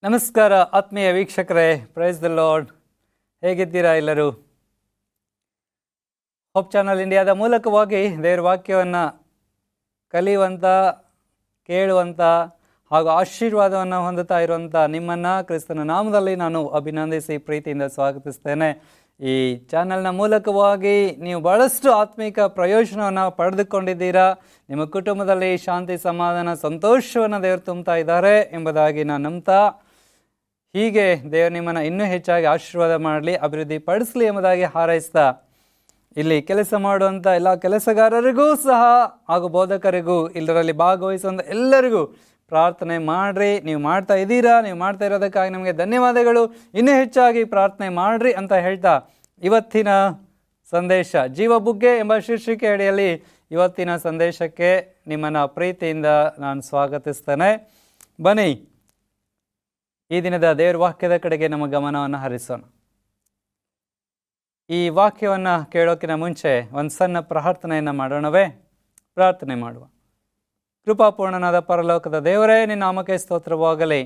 ನಮಸ್ಕಾರ ಆತ್ಮೀಯ ವೀಕ್ಷಕರೇ, ಪ್ರೈಸ್ ದ ಲಾರ್ಡ್. ಹೇಗಿದ್ದೀರಾ ಎಲ್ಲರೂ? ಹೋಪ್ ಚಾನಲ್ ಇಂಡಿಯಾದ ಮೂಲಕವಾಗಿ ದೇವರ ವಾಕ್ಯವನ್ನು ಕಲಿಯುವಂಥ, ಕೇಳುವಂಥ ಹಾಗೂ ಆಶೀರ್ವಾದವನ್ನು ಹೊಂದುತ್ತಾ ಇರುವಂಥ ನಿಮ್ಮನ್ನು ಕ್ರಿಸ್ತನ ನಾಮದಲ್ಲಿ ನಾನು ಅಭಿನಂದಿಸಿ ಪ್ರೀತಿಯಿಂದ ಸ್ವಾಗತಿಸ್ತೇನೆ. ಈ ಚಾನಲ್ನ ಮೂಲಕವಾಗಿ ನೀವು ಬಹಳಷ್ಟು ಆತ್ಮಿಕ ಪ್ರಯೋಜನವನ್ನು ಪಡೆದುಕೊಂಡಿದ್ದೀರಾ. ನಿಮ್ಮ ಕುಟುಂಬದಲ್ಲಿ ಶಾಂತಿ, ಸಮಾಧಾನ, ಸಂತೋಷವನ್ನು ದೇವರು ತುಂಬ್ತಾ ಇದ್ದಾರೆ ಎಂಬುದಾಗಿ ನಾನು ನಂಬ್ತಾ, ಹೀಗೆ ದೇವರು ನಿಮ್ಮನ್ನು ಇನ್ನೂ ಹೆಚ್ಚಾಗಿ ಆಶೀರ್ವಾದ ಮಾಡಲಿ, ಅಭಿವೃದ್ಧಿ ಪಡಿಸಲಿ ಎಂಬುದಾಗಿ ಹಾರೈಸ್ತಾ, ಇಲ್ಲಿ ಕೆಲಸ ಮಾಡುವಂಥ ಎಲ್ಲ ಕೆಲಸಗಾರರಿಗೂ ಸಹ ಹಾಗೂ ಬೋಧಕರಿಗೂ, ಇದರಲ್ಲಿ ಭಾಗವಹಿಸುವಂಥ ಎಲ್ಲರಿಗೂ ಪ್ರಾರ್ಥನೆ ಮಾಡಿರಿ. ನೀವು ಮಾಡ್ತಾ ಇದ್ದೀರಾ, ನೀವು ಮಾಡ್ತಾ ಇರೋದಕ್ಕಾಗಿ ನಮಗೆ ಧನ್ಯವಾದಗಳು. ಇನ್ನೂ ಹೆಚ್ಚಾಗಿ ಪ್ರಾರ್ಥನೆ ಮಾಡಿರಿ ಅಂತ ಹೇಳ್ತಾ, ಇವತ್ತಿನ ಸಂದೇಶ ಜೀವ ಬುಗ್ಗೆ ಎಂಬ ಶೀರ್ಷಿಕೆ ಅಡಿಯಲ್ಲಿ ಇವತ್ತಿನ ಸಂದೇಶಕ್ಕೆ ನಿಮ್ಮನ್ನು ಪ್ರೀತಿಯಿಂದ ನಾನು ಸ್ವಾಗತಿಸ್ತೇನೆ. ಬನ್ನಿ, ಈ ದಿನದ ದೇವರ ವಾಕ್ಯದ ಕಡೆಗೆ ನಮ್ಮ ಗಮನವನ್ನು ಹರಿಸೋಣ. ಈ ವಾಕ್ಯವನ್ನು ಕೇಳೋಕ್ಕಿಂತ ಮುಂಚೆ ಒಂದು ಸಣ್ಣ ಪ್ರಾರ್ಥನೆಯನ್ನು ಮಾಡೋಣವೇ? ಪ್ರಾರ್ಥನೆ ಮಾಡುವ. ಕೃಪಾಪೂರ್ಣನಾದ ಪರಲೋಕದ ದೇವರೇ, ನಿನ್ನ ನಾಮಕ್ಕೆ ಸ್ತೋತ್ರವಾಗಲಿ.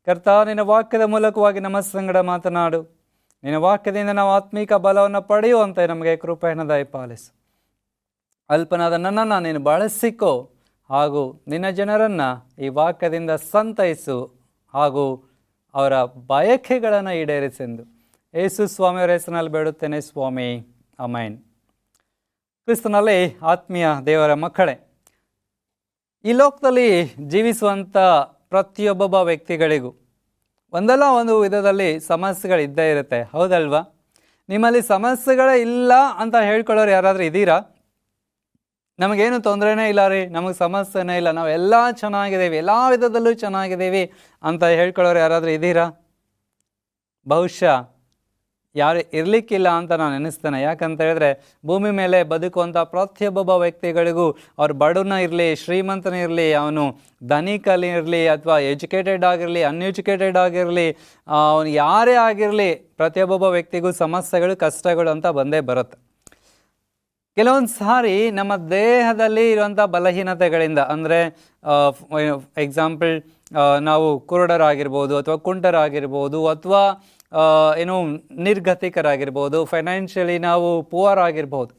ಕರ್ತ, ನಿನ್ನ ವಾಕ್ಯದ ಮೂಲಕವಾಗಿ ನಮ್ಮ ಸಂಗಡ ಮಾತನಾಡು. ನಿನ್ನ ವಾಕ್ಯದಿಂದ ನಾವು ಆತ್ಮೀಕ ಬಲವನ್ನು ಪಡೆಯುವಂತೆ ನಮಗೆ ಕೃಪೆಯನ್ನು ದಯಪಾಲಿಸು. ಅಲ್ಪನಾದ ನನ್ನನ್ನು ನೀನು ಬಳಸಿಕೋ, ಹಾಗೂ ನಿನ್ನ ಜನರನ್ನು ಈ ವಾಕ್ಯದಿಂದ ಸಂತೈಸು, ಹಾಗೂ ಅವರ ಬಯಕೆಗಳನ್ನು ಈಡೇರಿಸೆಂದು ಯೇಸು ಸ್ವಾಮಿಯವರ ಹೆಸರಿನಲ್ಲಿ ಬೇಡುತ್ತೇನೆ ಸ್ವಾಮಿ, ಆಮೆನ್. ಕ್ರಿಸ್ತನಲ್ಲಿ ಆತ್ಮೀಯ ದೇವರ ಮಕ್ಕಳೇ, ಈ ಲೋಕದಲ್ಲಿ ಜೀವಿಸುವಂಥ ಪ್ರತಿಯೊಬ್ಬೊಬ್ಬ ವ್ಯಕ್ತಿಗಳಿಗೂ ಒಂದಲ್ಲ ಒಂದು ವಿಧದಲ್ಲಿ ಸಮಸ್ಯೆಗಳಿದ್ದೇ ಇರುತ್ತೆ, ಹೌದಲ್ವಾ? ನಿಮ್ಮಲ್ಲಿ ಸಮಸ್ಯೆಗಳೇ ಇಲ್ಲ ಅಂತ ಹೇಳ್ಕೊಳ್ಳೋರು ಯಾರಾದರೂ ಇದ್ದೀರಾ? ನಮಗೇನು ತೊಂದರೆನೇ ಇಲ್ಲ ರೀ, ನಮಗೆ ಸಮಸ್ಯೆನೇ ಇಲ್ಲ, ನಾವೆಲ್ಲ ಚೆನ್ನಾಗಿದ್ದೀವಿ, ಎಲ್ಲ ವಿಧದಲ್ಲೂ ಚೆನ್ನಾಗಿದ್ದೀವಿ ಅಂತ ಹೇಳ್ಕೊಳ್ಳೋರು ಯಾರಾದರೂ ಇದ್ದೀರಾ? ಬಹುಶಃ ಯಾರು ಇರಲಿಕ್ಕಿಲ್ಲ ಅಂತ ನಾನು ನೆನೆಸ್ತೇನೆ. ಯಾಕಂತ ಹೇಳಿದ್ರೆ, ಭೂಮಿ ಮೇಲೆ ಬದುಕುವಂಥ ಪ್ರತಿಯೊಬ್ಬೊಬ್ಬ ವ್ಯಕ್ತಿಗಳಿಗೂ, ಅವ್ರು ಬಡವನ ಇರಲಿ, ಶ್ರೀಮಂತನೇ ಇರಲಿ, ಅವನು ಧನಿಕಲಿ ಇರಲಿ, ಅಥವಾ ಎಜುಕೇಟೆಡ್ ಆಗಿರಲಿ, ಅನ್ಎಜುಕೇಟೆಡ್ ಆಗಿರಲಿ, ಅವನು ಯಾರೇ ಆಗಿರಲಿ, ಪ್ರತಿಯೊಬ್ಬೊಬ್ಬ ವ್ಯಕ್ತಿಗೂ ಸಮಸ್ಯೆಗಳು, ಕಷ್ಟಗಳು ಅಂತ ಬಂದೇ ಬರುತ್ತೆ. ಕೆಲವೊಂದು ಸಾರಿ ನಮ್ಮ ದೇಹದಲ್ಲಿ ಇರುವಂಥ ಬಲಹೀನತೆಗಳಿಂದ, ಅಂದರೆ ಎಕ್ಸಾಂಪಲ್ ನಾವು ಕುರುಡರಾಗಿರ್ಬೋದು, ಅಥವಾ ಕುಂಟರಾಗಿರ್ಬೋದು, ಅಥವಾ ನಿರ್ಗತಿಕರಾಗಿರ್ಬೋದು, ಫೈನಾನ್ಷಿಯಲಿ ನಾವು ಪುವರ್ ಆಗಿರ್ಬೋದು.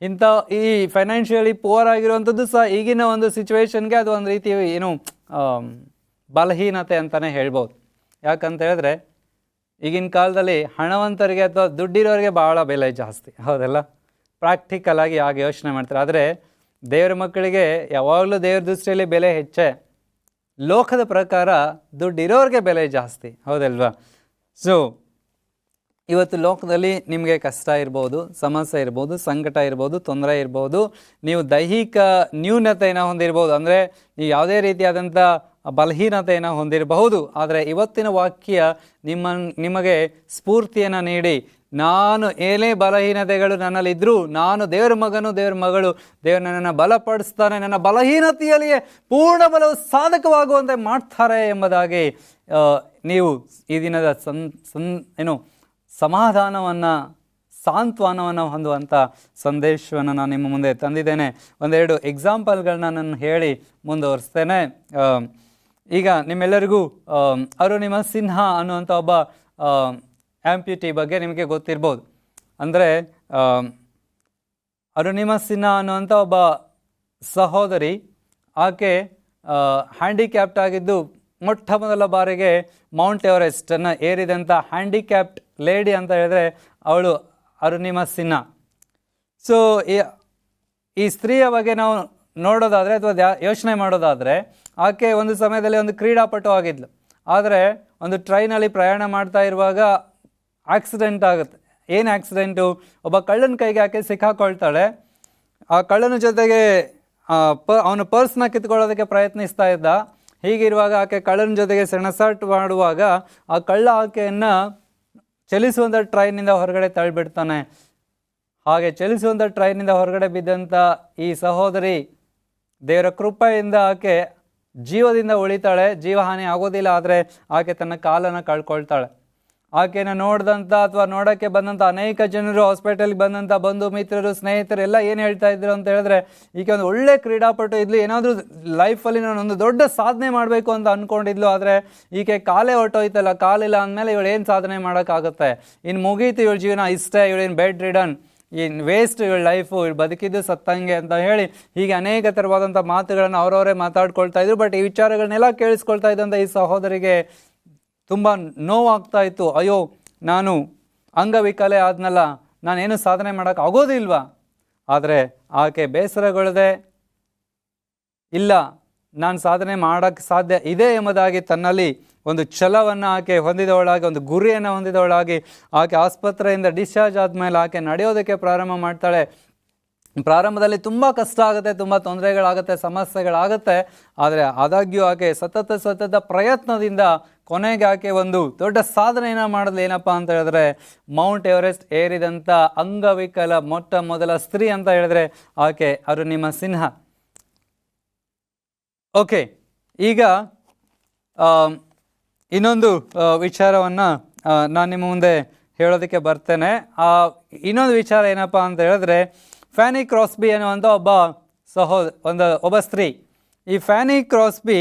ಇಂಥ ಈ ಫೈನಾನ್ಷಿಯಲಿ ಪುವರ್ ಆಗಿರುವಂಥದ್ದು ಸಹ ಈಗಿನ ಒಂದು ಸಿಚುವೇಶನ್ಗೆ ಅದು ಒಂದು ರೀತಿ ಬಲಹೀನತೆ ಅಂತಲೇ ಹೇಳ್ಬೋದು. ಯಾಕಂತ ಹೇಳಿದ್ರೆ, ಈಗಿನ ಕಾಲದಲ್ಲಿ ಹಣವಂತರಿಗೆ ಅಥವಾ ದುಡ್ಡಿರೋರಿಗೆ ಭಾಳ ಬೆಲೆ ಜಾಸ್ತಿ, ಹೌದಲ್ಲ? ಪ್ರಾಕ್ಟಿಕಲ್ ಆಗಿ ಹಾಗೆ ಯೋಚನೆ ಮಾಡ್ತಾರೆ. ಆದರೆ ದೇವರ ಮಕ್ಕಳಿಗೆ ಯಾವಾಗಲೂ ದೇವ್ರ ದೃಷ್ಟಿಯಲ್ಲಿ ಬೆಲೆ ಹೆಚ್ಚೆ. ಲೋಕದ ಪ್ರಕಾರ ದುಡ್ಡಿರೋರಿಗೆ ಬೆಲೆ ಜಾಸ್ತಿ, ಹೌದಲ್ವಾ? ಸೊ ಇವತ್ತು ಲೋಕದಲ್ಲಿ ನಿಮಗೆ ಕಷ್ಟ ಇರ್ಬೋದು, ಸಮಸ್ಯೆ ಇರ್ಬೋದು, ಸಂಕಟ ಇರ್ಬೋದು, ತೊಂದರೆ ಇರ್ಬೋದು, ನೀವು ದೈಹಿಕ ನ್ಯೂನತೆಯನ್ನು ಹೊಂದಿರ್ಬೋದು, ಅಂದರೆ ನೀವು ಯಾವುದೇ ರೀತಿಯಾದಂಥ ಬಲಹೀನತೆಯನ್ನು ಹೊಂದಿರಬಹುದು. ಆದರೆ ಇವತ್ತಿನ ವಾಕ್ಯ ನಿಮಗೆ ಸ್ಫೂರ್ತಿಯನ್ನು ನೀಡಿ, ನಾನು ಏನೇ ಬಲಹೀನತೆಗಳು ನನ್ನಲ್ಲಿದ್ದರೂ, ನಾನು ದೇವರ ಮಗನು, ದೇವರ ಮಗಳು, ದೇವರು ನನ್ನನ್ನು ಬಲಪಡಿಸ್ತಾನೆ, ನನ್ನ ಬಲಹೀನತೆಯಲ್ಲಿಯೇ ಪೂರ್ಣ ಬಲವು ಸಾಧಕವಾಗುವಂತೆ ಮಾಡ್ತಾರೆ ಎಂಬುದಾಗಿ ನೀವು ಈ ದಿನದ ಸಮಾಧಾನವನ್ನು, ಸಾಂತ್ವನವನ್ನು ಹೊಂದುವಂಥ ಸಂದೇಶವನ್ನು ನಾನು ನಿಮ್ಮ ಮುಂದೆ ತಂದಿದ್ದೇನೆ. ಒಂದೆರಡು ಎಕ್ಸಾಂಪಲ್ಗಳನ್ನ ನಾನು ಹೇಳಿ ಮುಂದುವರಿಸ್ತೇನೆ. ಈಗ ನಿಮ್ಮೆಲ್ಲರಿಗೂ ಅರುಣಿಮಾ ಸಿನ್ಹಾ ಅನ್ನುವಂಥ ಒಬ್ಬ ಆ್ಯಂಪ್ಯೂಟಿ ಬಗ್ಗೆ ನಿಮಗೆ ಗೊತ್ತಿರ್ಬೋದು. ಅಂದರೆ ಅರುಣಿಮಾ ಸಿನ್ಹಾ ಅನ್ನುವಂಥ ಒಬ್ಬ ಸಹೋದರಿ, ಆಕೆ ಹ್ಯಾಂಡಿಕ್ಯಾಪ್ಟ್ ಆಗಿದ್ದು ಮೊಟ್ಟ ಮೊದಲ ಬಾರಿಗೆ ಮೌಂಟ್ ಎವರೆಸ್ಟನ್ನು ಏರಿದಂಥ ಹ್ಯಾಂಡಿಕ್ಯಾಪ್ಟ್ ಲೇಡಿ ಅಂತ ಹೇಳಿದ್ರೆ ಅವಳು ಅರುಣಿಮಾ ಸಿನ್ಹಾ. ಸೊ ಈ ಸ್ತ್ರೀಯ ಬಗ್ಗೆ ನಾವು ನೋಡೋದಾದರೆ ಅಥವಾ ಯೋಚನೆ ಮಾಡೋದಾದರೆ, ಆಕೆ ಒಂದು ಸಮಯದಲ್ಲಿ ಒಂದು ಕ್ರೀಡಾಪಟು ಆಗಿದ್ಲು. ಆದರೆ ಒಂದು ಟ್ರೈನಲ್ಲಿ ಪ್ರಯಾಣ ಮಾಡ್ತಾ ಇರುವಾಗ ಆಕ್ಸಿಡೆಂಟ್ ಆಗುತ್ತೆ. ಏನು ಆಕ್ಸಿಡೆಂಟು? ಒಬ್ಬ ಕಳ್ಳನ ಕೈಗೆ ಆಕೆ ಸಿಕ್ಕಾಕೊಳ್ತಾಳೆ. ಆ ಕಳ್ಳನ ಜೊತೆಗೆ ಅವನು ಪರ್ಸ್ನ ಕಿತ್ಕೊಳ್ಳೋದಕ್ಕೆ ಪ್ರಯತ್ನಿಸ್ತಾ ಇದ್ದ. ಹೀಗಿರುವಾಗ ಆಕೆ ಕಳ್ಳನ ಜೊತೆಗೆ ಸೆಣಸಾಟ ಮಾಡುವಾಗ ಆ ಕಳ್ಳ ಆಕೆಯನ್ನು ಚಲಿಸುವಂಥ ಟ್ರೈನಿಂದ ಹೊರಗಡೆ ತಳ್ಳಿಬಿಡ್ತಾನೆ. ಹಾಗೆ ಚಲಿಸುವಂಥ ಟ್ರೈನಿಂದ ಹೊರಗಡೆ ಬಿದ್ದಂಥ ಈ ಸಹೋದರಿ ದೇವರ ಕೃಪೆಯಿಂದ ಆಕೆ ಜೀವದಿಂದ ಉಳಿತಾಳೆ, ಜೀವಹಾನಿ ಆಗೋದಿಲ್ಲ. ಆದರೆ ಆಕೆ ತನ್ನ ಕಾಲನ್ನು ಕಳ್ಕೊಳ್ತಾಳೆ. ಆಕೆನ ನೋಡಿದಂಥ ಅಥವಾ ನೋಡೋಕ್ಕೆ ಬಂದಂಥ ಅನೇಕ ಜನರು, ಹಾಸ್ಪಿಟಲ್ಗೆ ಬಂದಂಥ ಬಂಧು ಮಿತ್ರರು, ಸ್ನೇಹಿತರು ಎಲ್ಲ ಏನು ಹೇಳ್ತಾ ಇದ್ರು ಅಂತ ಹೇಳಿದ್ರೆ, ಈಕೆ ಒಂದು ಒಳ್ಳೆ ಕ್ರೀಡಾಪಟು ಇದ್ಲು, ಏನಾದರೂ ಲೈಫಲ್ಲಿ ನಾನು ಒಂದು ದೊಡ್ಡ ಸಾಧನೆ ಮಾಡಬೇಕು ಅಂತ ಅಂದ್ಕೊಂಡಿದ್ಲು. ಆದರೆ ಈಕೆ ಕಾಲೇ ಹೊಟ್ಟೋಯ್ತಲ್ಲ, ಕಾಲಿಲ್ಲ ಅಂದಮೇಲೆ ಇವಳು ಏನು ಸಾಧನೆ ಮಾಡೋಕ್ಕಾಗುತ್ತೆ, ಇನ್ನು ಮುಗೀತು ಇವಳ ಜೀವನ ಇಷ್ಟೇ, ಇವಳೇನು ಬೆಡ್ ರಿಡನ್, ಇನ್ನು ವೇಸ್ಟ್ ಇವಳ ಲೈಫು, ಇವಳು ಬದುಕಿದ್ದು ಸತ್ತಂಗೆ ಅಂತ ಹೇಳಿ ಹೀಗೆ ಅನೇಕ ಥರವಾದಂಥ ಮಾತುಗಳನ್ನು ಅವರವರೇ ಮಾತಾಡ್ಕೊಳ್ತಾ ಇದ್ರು. ಬಟ್ ಈ ವಿಚಾರಗಳನ್ನೆಲ್ಲ ಕೇಳಿಸ್ಕೊಳ್ತಾ ಇದ್ದಂಥ ಈ ಸಹೋದರಿಗೆ ತುಂಬ ನೋವಾಗ್ತಾ ಇತ್ತು. ಅಯ್ಯೋ, ನಾನು ಅಂಗವಿಕಲೆ ಆದ್ನಲ್ಲ, ನಾನೇನು ಸಾಧನೆ ಮಾಡೋಕ್ಕೆ ಆಗೋದಿಲ್ವಾ? ಆದರೆ ಆಕೆ ಬೇಸರಗೊಳ್ಳದೆ, ಇಲ್ಲ ನಾನು ಸಾಧನೆ ಮಾಡೋಕ್ಕೆ ಸಾಧ್ಯ ಇದೆ ಎಂಬುದಾಗಿ ತನ್ನಲ್ಲಿ ಒಂದು ಛಲವನ್ನು ಆಕೆ ಹೊಂದಿದವಳಾಗಿ, ಒಂದು ಗುರಿಯನ್ನು ಹೊಂದಿದವಳಾಗಿ ಆಕೆ ಆಸ್ಪತ್ರೆಯಿಂದ ಡಿಸ್ಚಾರ್ಜ್ ಆದಮೇಲೆ ಆಕೆ ನಡೆಯೋದಕ್ಕೆ ಪ್ರಾರಂಭ ಮಾಡ್ತಾಳೆ. ಪ್ರಾರಂಭದಲ್ಲಿ ತುಂಬ ಕಷ್ಟ ಆಗುತ್ತೆ, ತುಂಬ ತೊಂದರೆಗಳಾಗುತ್ತೆ, ಸಮಸ್ಯೆಗಳಾಗುತ್ತೆ. ಆದರೆ ಆದಾಗ್ಯೂ ಆಕೆ ಸತತ ಪ್ರಯತ್ನದಿಂದ ಕೊನೆಗೆ ಆಕೆ ಒಂದು ದೊಡ್ಡ ಸಾಧನೆಯನ್ನು ಮಾಡಿದ್ಲು. ಏನಪ್ಪ ಅಂತ ಹೇಳಿದ್ರೆ, ಮೌಂಟ್ ಎವರೆಸ್ಟ್ ಏರಿದಂಥ ಅಂಗವಿಕಲ ಮೊಟ್ಟ ಮೊದಲ ಸ್ತ್ರೀ ಅಂತ ಹೇಳಿದ್ರೆ ಆಕೆ ಅರುಣಿಮಾ ಸಿನ್ಹಾ. ಓಕೆ, ಈಗ ಇನ್ನೊಂದು ವಿಚಾರವನ್ನು ನಾನು ನಿಮ್ಮ ಮುಂದೆ ಹೇಳೋದಕ್ಕೆ ಬರ್ತೇನೆ. ಇನ್ನೊಂದು ವಿಚಾರ ಏನಪ್ಪ ಅಂತ ಹೇಳಿದ್ರೆ, ಫ್ಯಾನಿ ಕ್ರಾಸ್ಬಿ ಅನ್ನುವಂಥ ಒಬ್ಬ ಸ್ತ್ರೀ. ಈ ಫ್ಯಾನಿ ಕ್ರಾಸ್ಬಿ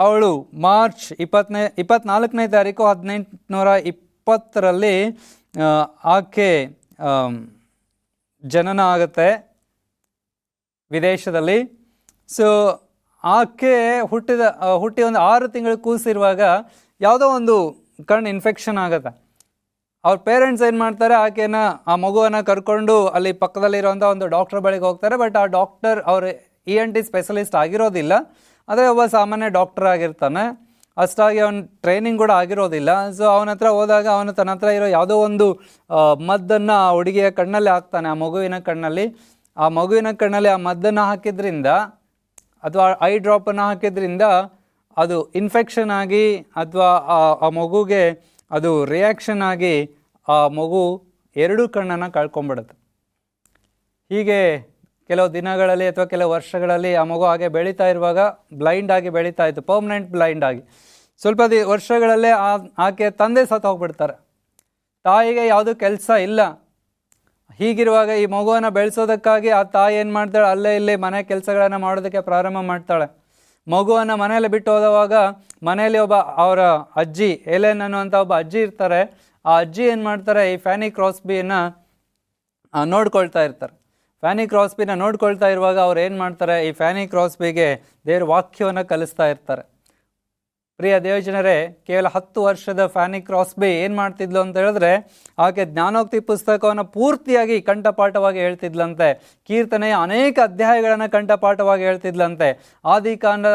ಅವಳು ಮಾರ್ಚ್ 24ನೇ ತಾರೀಕು 1820ರಲ್ಲಿ ಆಕೆ ಜನನ ಆಗುತ್ತೆ ವಿದೇಶದಲ್ಲಿ. ಸೊ ಆಕೆ ಹುಟ್ಟಿ ಒಂದು 6 ತಿಂಗಳು ಕೂಸಿರುವಾಗ ಯಾವುದೋ ಒಂದು ಕಣ್ಣು ಇನ್ಫೆಕ್ಷನ್ ಆಗುತ್ತೆ. ಅವ್ರ ಪೇರೆಂಟ್ಸ್ ಏನು ಮಾಡ್ತಾರೆ, ಆ ಮಗುವನ್ನು ಕರ್ಕೊಂಡು ಅಲ್ಲಿ ಪಕ್ಕದಲ್ಲಿರುವಂಥ ಒಂದು ಡಾಕ್ಟರ್ ಬಳಿಗೆ ಹೋಗ್ತಾರೆ. ಬಟ್ ಆ ಡಾಕ್ಟರ್ ಅವರು ENT ಸ್ಪೆಷಲಿಸ್ಟ್ ಆಗಿರೋದಿಲ್ಲ, ಆದರೆ ಒಬ್ಬ ಸಾಮಾನ್ಯ ಡಾಕ್ಟರ್ ಆಗಿರ್ತಾನೆ. ಅಷ್ಟಾಗಿ ಅವನ ಟ್ರೈನಿಂಗ್ ಕೂಡ ಆಗಿರೋದಿಲ್ಲ. ಸೊ ಅವನ ಹತ್ರ ಹೋದಾಗ ಅವನು ತನ್ನ ಹತ್ರ ಇರೋ ಯಾವುದೋ ಒಂದು ಮದ್ದನ್ನು ಆ ಹುಡುಗಿಯ ಕಣ್ಣಲ್ಲಿ ಹಾಕ್ತಾನೆ, ಆ ಮಗುವಿನ ಕಣ್ಣಲ್ಲಿ. ಆ ಮಗುವಿನ ಕಣ್ಣಲ್ಲಿ ಆ ಮದ್ದನ್ನು ಹಾಕಿದ್ರಿಂದ ಅಥವಾ ಐ ಡ್ರಾಪನ್ನು ಹಾಕಿದ್ರಿಂದ ಅದು ಇನ್ಫೆಕ್ಷನ್ ಆಗಿ ಅಥವಾ ಆ ಮಗುಗೆ ಅದು ರಿಯಾಕ್ಷನ್ ಆಗಿ ಆ ಮಗು 2 ಕಣ್ಣನ್ನು ಕಳ್ಕೊಂಬಿಡುತ್ತೆ. ಹೀಗೆ ಕೆಲವು ದಿನಗಳಲ್ಲಿ ಅಥವಾ ಕೆಲವು ವರ್ಷಗಳಲ್ಲಿ ಆ ಮಗು ಹಾಗೆ ಬೆಳೀತಾ ಇರುವಾಗ ಬ್ಲೈಂಡ್ ಆಗಿ ಬೆಳೀತಾ ಇತ್ತು, ಪರ್ಮನೆಂಟ್ ಬ್ಲೈಂಡ್ ಆಗಿ. ಸ್ವಲ್ಪ ವರ್ಷಗಳಲ್ಲೇ ಆಕೆ ತಂದೆ ಸತ್ತು ಹೋಗ್ಬಿಡ್ತಾರೆ. ತಾಯಿಗೆ ಯಾವುದೂ ಕೆಲಸ ಇಲ್ಲ. ಹೀಗಿರುವಾಗ ಈ ಮಗುವನ್ನು ಬೆಳೆಸೋದಕ್ಕಾಗಿ ಆ ತಾಯಿ ಏನು ಮಾಡ್ತಾಳೆ, ಅಲ್ಲೇ ಇಲ್ಲೇ ಮನೆ ಕೆಲಸಗಳನ್ನು ಮಾಡೋದಕ್ಕೆ ಪ್ರಾರಂಭ ಮಾಡ್ತಾಳೆ. ಮಗುವನ್ನು ಮನೆಯಲ್ಲಿ ಬಿಟ್ಟು ಹೋದವಾಗ ಮನೆಯಲ್ಲಿ ಅವರ ಅಜ್ಜಿ ಎಲೆನ್ ಅನ್ನುವಂಥ ಒಬ್ಬ ಅಜ್ಜಿ ಇರ್ತಾರೆ. ಆ ಅಜ್ಜಿ ಏನು ಮಾಡ್ತಾರೆ, ಈ ಫ್ಯಾನಿ ಕ್ರಾಸ್ಬಿಯನ್ನು ನೋಡ್ಕೊಳ್ತಾ ಇರ್ತಾರೆ. ಫ್ಯಾನಿ ಕ್ರಾಸ್ಬಿನ ನೋಡ್ಕೊಳ್ತಾ ಇರುವಾಗ ಅವ್ರು ಏನು ಮಾಡ್ತಾರೆ, ಈ ಫ್ಯಾನಿ ಕ್ರಾಸ್ಬಿಗೆ ದೇವ್ರ ವಾಕ್ಯವನ್ನು ಕಲಿಸ್ತಾ ಇರ್ತಾರೆ. ಪ್ರಿಯ ದೇವಜನರೇ, ಕೇವಲ 10 ವರ್ಷದ ಫ್ಯಾನಿ ಕ್ರಾಸ್ಬಿ ಏನು ಮಾಡ್ತಿದ್ಲು ಅಂತ ಹೇಳಿದ್ರೆ, ಆಕೆ ಜ್ಞಾನೋಕ್ತಿ ಪುಸ್ತಕವನ್ನು ಪೂರ್ತಿಯಾಗಿ ಕಂಠಪಾಠವಾಗಿ ಹೇಳ್ತಿದ್ಲಂತೆ. ಕೀರ್ತನೆಯ ಅನೇಕ ಅಧ್ಯಾಯಗಳನ್ನು ಕಂಠಪಾಠವಾಗಿ ಹೇಳ್ತಿದ್ಲಂತೆ. ಆದಿಕಾಂಡ,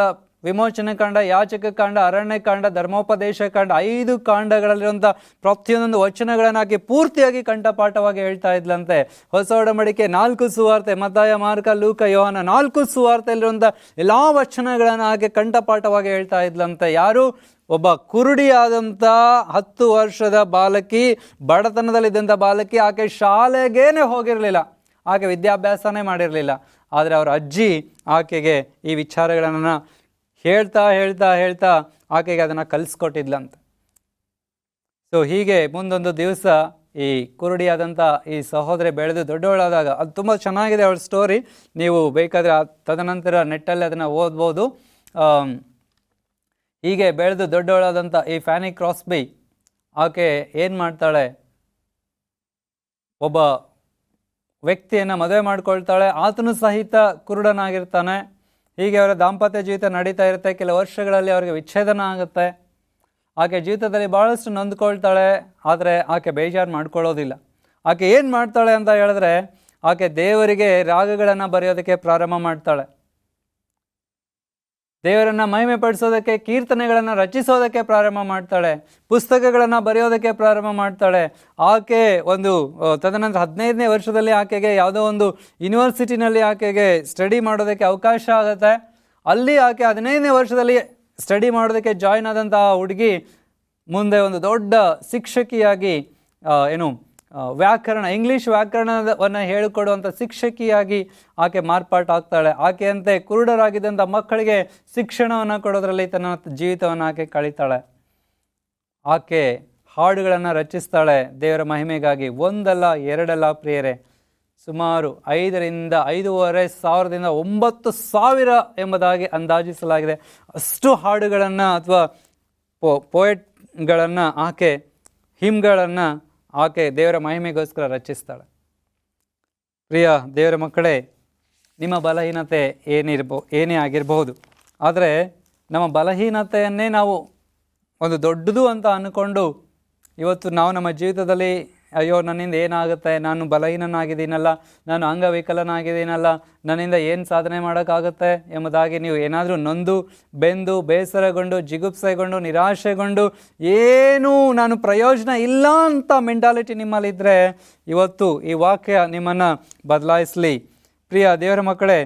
ವಿಮೋಚನೆ ಕಾಂಡ, ಯಾಚಕ ಕಾಂಡ, ಅರಣ್ಯ ಕಾಂಡ, ಧರ್ಮೋಪದೇಶ ಕಾಂಡ, 5 ಕಾಂಡಗಳಲ್ಲಿರುವಂಥ ಪ್ರತಿಯೊಂದು ವಚನಗಳನ್ನು ಆಕೆ ಪೂರ್ತಿಯಾಗಿ ಕಂಠಪಾಠವಾಗಿ ಹೇಳ್ತಾ ಇದ್ಲಂತೆ. ಹೊಸ ಒಡಂಬಡಿಕೆ 4 ಸುವಾರ್ತೆ, ಮತ್ತಾಯ, ಮಾರ್ಕ, ಲೂಕ, ಯೋಹಾನ 4 ಸುವಾರ್ತೆಯಲ್ಲಿರುವಂಥ ಎಲ್ಲ ವಚನಗಳನ್ನು ಆಕೆ ಕಂಠಪಾಠವಾಗಿ ಹೇಳ್ತಾ ಇದ್ಲಂತೆ. ಯಾರು? ಒಬ್ಬ ಕುರುಡಿಯಾದಂಥ 10 ವರ್ಷದ ಬಾಲಕಿ, ಬಡತನದಲ್ಲಿದ್ದಂಥ ಬಾಲಕಿ. ಆಕೆ ಶಾಲೆಗೇನೆ ಹೋಗಿರಲಿಲ್ಲ, ಆಕೆ ವಿದ್ಯಾಭ್ಯಾಸನೇ ಮಾಡಿರಲಿಲ್ಲ. ಆದರೆ ಅವರ ಅಜ್ಜಿ ಆಕೆಗೆ ಈ ವಿಚಾರಗಳನ್ನು ಹೇಳ್ತಾ ಹೇಳ್ತಾ ಹೇಳ್ತಾ ಆಕೆಗೆ ಅದನ್ನು ಕಲಿಸ್ಕೊಟ್ಟಿದ್ಲಂತೆ. ಸೊ ಹೀಗೆ ಮುಂದೊಂದು ದಿವಸ ಈ ಕುರುಡಿಯಾದಂಥ ಈ ಸಹೋದರಿ ಬೆಳೆದು ದೊಡ್ಡವಳಾದಾಗ, ಅದು ತುಂಬ ಚೆನ್ನಾಗಿದೆ ಅವಳ ಸ್ಟೋರಿ. ನೀವು ಬೇಕಾದರೆ ತದನಂತರ ನೆಟ್ಟಲ್ಲಿ ಅದನ್ನು ಓದ್ಬೋದು. ಹೀಗೆ ಬೆಳೆದು ದೊಡ್ಡವಳಾದಂಥ ಈ ಫ್ಯಾನಿ ಕ್ರಾಸ್ಬಿ ಆಕೆ ಏನು ಮಾಡ್ತಾಳೆ, ಒಬ್ಬ ವ್ಯಕ್ತಿಯನ್ನು ಮದುವೆ ಮಾಡ್ಕೊಳ್ತಾಳೆ. ಆತನು ಸಹಿತ ಕುರುಡನಾಗಿರ್ತಾನೆ. ಹೀಗೆ ಅವರ ದಾಂಪತ್ಯ ಜೀವಿತ ನಡೀತಾ ಇರುತ್ತೆ. ಕೆಲವು ವರ್ಷಗಳಲ್ಲಿ ಅವರಿಗೆ ವಿಚ್ಛೇದನ ಆಗುತ್ತೆ. ಆಕೆ ಜೀವಿತದಲ್ಲಿ ಭಾಳಷ್ಟು ನೊಂದ್ಕೊಳ್ತಾಳೆ. ಆದರೆ ಆಕೆ ಬೇಜಾರು ಮಾಡ್ಕೊಳ್ಳೋದಿಲ್ಲ. ಆಕೆ ಏನು ಮಾಡ್ತಾಳೆ ಅಂತ ಹೇಳಿದ್ರೆ, ಆಕೆ ದೇವರಿಗೆ ರಾಗಗಳನ್ನು ಬರೆಯೋದಕ್ಕೆ ಪ್ರಾರಂಭ ಮಾಡ್ತಾಳೆ. ದೇವರನ್ನು ಮಹಿಮೆ ಪಡಿಸೋದಕ್ಕೆ ಕೀರ್ತನೆಗಳನ್ನು ರಚಿಸೋದಕ್ಕೆ ಪ್ರಾರಂಭ ಮಾಡ್ತಾಳೆ. ಪುಸ್ತಕಗಳನ್ನು ಬರೆಯೋದಕ್ಕೆ ಪ್ರಾರಂಭ ಮಾಡ್ತಾಳೆ. ಆಕೆ ತದನಂತರ 15ನೇ ವರ್ಷದಲ್ಲಿ ಆಕೆಗೆ ಯಾವುದೋ ಒಂದು ಯೂನಿವರ್ಸಿಟಿನಲ್ಲಿ ಆಕೆಗೆ ಸ್ಟಡಿ ಮಾಡೋದಕ್ಕೆ ಅವಕಾಶ ಆಗುತ್ತೆ. ಅಲ್ಲಿ ಆಕೆ 15ನೇ ವರ್ಷದಲ್ಲಿ ಸ್ಟಡಿ ಮಾಡೋದಕ್ಕೆ ಜಾಯ್ನ್ ಆದಂತಹ ಹುಡುಗಿ ಮುಂದೆ ಒಂದು ದೊಡ್ಡ ಶಿಕ್ಷಕಿಯಾಗಿ ಇಂಗ್ಲೀಷ್ ವ್ಯಾಕರಣವನ್ನು ಹೇಳಿಕೊಡುವಂಥ ಶಿಕ್ಷಕಿಯಾಗಿ ಆಕೆ ಮಾರ್ಪಾಟಾಗ್ತಾಳೆ. ಆಕೆಯಂತೆ ಕುರುಡರಾಗಿದ್ದಂಥ ಮಕ್ಕಳಿಗೆ ಶಿಕ್ಷಣವನ್ನು ಕೊಡೋದ್ರಲ್ಲಿ ತನ್ನ ಜೀವಿತವನ್ನು ಆಕೆ ಕಳೀತಾಳೆ. ಆಕೆ ಹಾಡುಗಳನ್ನು ರಚಿಸ್ತಾಳೆ ದೇವರ ಮಹಿಮೆಗಾಗಿ. ಒಂದಲ್ಲ ಎರಡಲ್ಲ ಪ್ರಿಯರೇ, ಸುಮಾರು 5,000 5,500 9,000 ಎಂಬುದಾಗಿ ಅಂದಾಜಿಸಲಾಗಿದೆ. ಅಷ್ಟು ಹಾಡುಗಳನ್ನು ಅಥವಾ ಪೋಯೆಟ್ಗಳನ್ನು ಆಕೆ, ಹಿಮ್ಗಳನ್ನು ಆಕೆ ದೇವರ ಮಹಿಮೆಗೋಸ್ಕರ ರಚಿಸ್ತಾಳೆ. ಪ್ರಿಯ ದೇವರ ಮಕ್ಕಳೇ, ನಿಮ್ಮ ಬಲಹೀನತೆ ಏನೇ ಆಗಿರಬಹುದು, ಆದರೆ ನಮ್ಮ ಬಲಹೀನತೆಯನ್ನೇ ನಾವು ಒಂದು ದೊಡ್ಡದು ಅಂತ ಅಂದ್ಕೊಂಡು ಇವತ್ತು ನಾವು ನಮ್ಮ ಜೀವಿತದಲ್ಲಿ ಅಯ್ಯೋ ನನ್ನಿಂದ ಏನಾಗುತ್ತೆ, ನಾನು ಬಲಹೀನನಾಗಿದ್ದೀನಲ್ಲ, ನಾನು ಅಂಗವಿಕಲನಾಗಿದ್ದೀನಲ್ಲ, ನನ್ನಿಂದ ಏನು ಸಾಧನೆ ಮಾಡೋಕ್ಕಾಗುತ್ತೆ ಎಂಬುದಾಗಿ ನೀವು ಏನಾದರೂ ನೊಂದು ಬೆಂದು ಬೇಸರಗೊಂಡು ಜಿಗುಪ್ಸೆಗೊಂಡು ನಿರಾಶೆಗೊಂಡು ಏನೂ ನಾನು ಪ್ರಯೋಜನ ಇಲ್ಲ ಅಂತ ಮೆಂಟಾಲಿಟಿ ನಿಮ್ಮಲ್ಲಿದ್ದರೆ ಇವತ್ತು ಈ ವಾಕ್ಯ ನಿಮ್ಮನ್ನು ಬದಲಾಯಿಸಲಿ. ಪ್ರಿಯ ದೇವರ ಮಕ್ಕಳೇ,